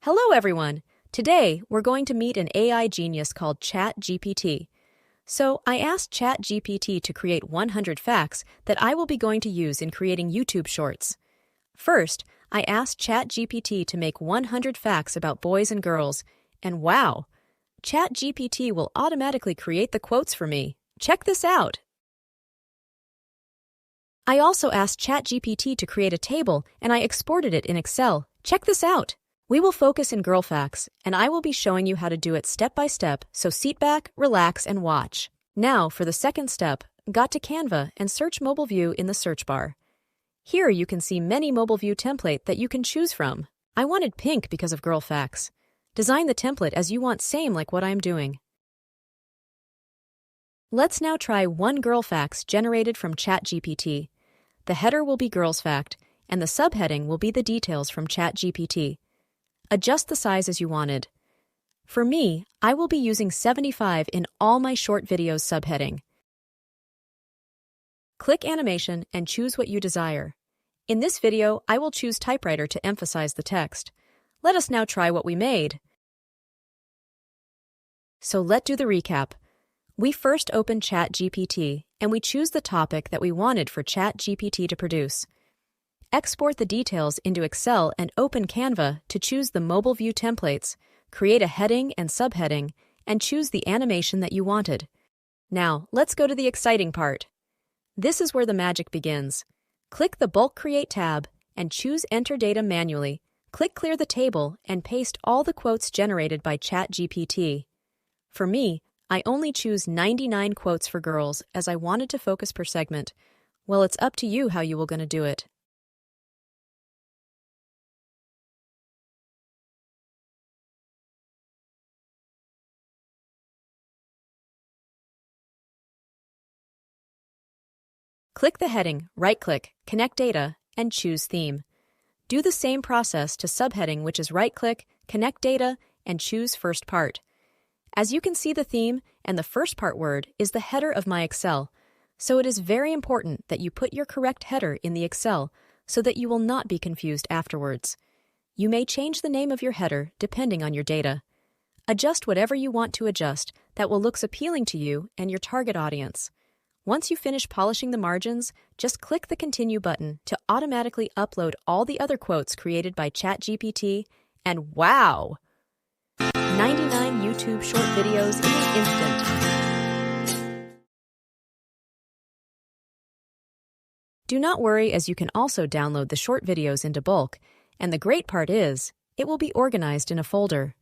Hello, everyone. Today, we're going to meet an AI genius called ChatGPT. So, I asked ChatGPT to create 100 facts that I will be going to use in creating YouTube shorts. First, I asked ChatGPT to make 100 facts about boys and girls, and wow! ChatGPT will automatically create the quotes for me. Check this out! I also asked ChatGPT to create a table, and I exported it in Excel. Check this out! We will focus in girl facts, and I will be showing you how to do it step by step, so sit back, relax, and watch. Now, for the second step, got to Canva and search Mobile View in the search bar. Here you can see many Mobile View template that you can choose from. I wanted pink because of girl facts. Design the template as you want, same like what I'm doing. Let's now try one girl facts generated from ChatGPT. The header will be girls fact, and the subheading will be the details from ChatGPT. Adjust the size as you wanted. For me, I will be using 75 in all my short videos subheading. Click animation and choose what you desire. In this video, I will choose typewriter to emphasize the text. Let us now try what we made. So let's do the recap. We first open ChatGPT and we choose the topic that we wanted for ChatGPT to produce. Export the details into Excel and open Canva to choose the Mobile View templates, create a heading and subheading, and choose the animation that you wanted. Now, let's go to the exciting part. This is where the magic begins. Click the Bulk Create tab and choose Enter Data manually. Click Clear the table and paste all the quotes generated by ChatGPT. For me, I only choose 99 quotes for girls as I wanted to focus per segment. Well, it's up to you how you will gonna do it. Click the heading, right-click, Connect Data, and choose Theme. Do the same process to subheading, which is right-click, Connect Data, and choose First Part. As you can see, the theme and the first part word is the header of my Excel, so it is very important that you put your correct header in the Excel so that you will not be confused afterwards. You may change the name of your header depending on your data. Adjust whatever you want to adjust that will look appealing to you and your target audience. Once you finish polishing the margins, just click the Continue button to automatically upload all the other quotes created by ChatGPT, and wow! 99 YouTube short videos in an instant. Do not worry, as you can also download the short videos into bulk, and the great part is, it will be organized in a folder.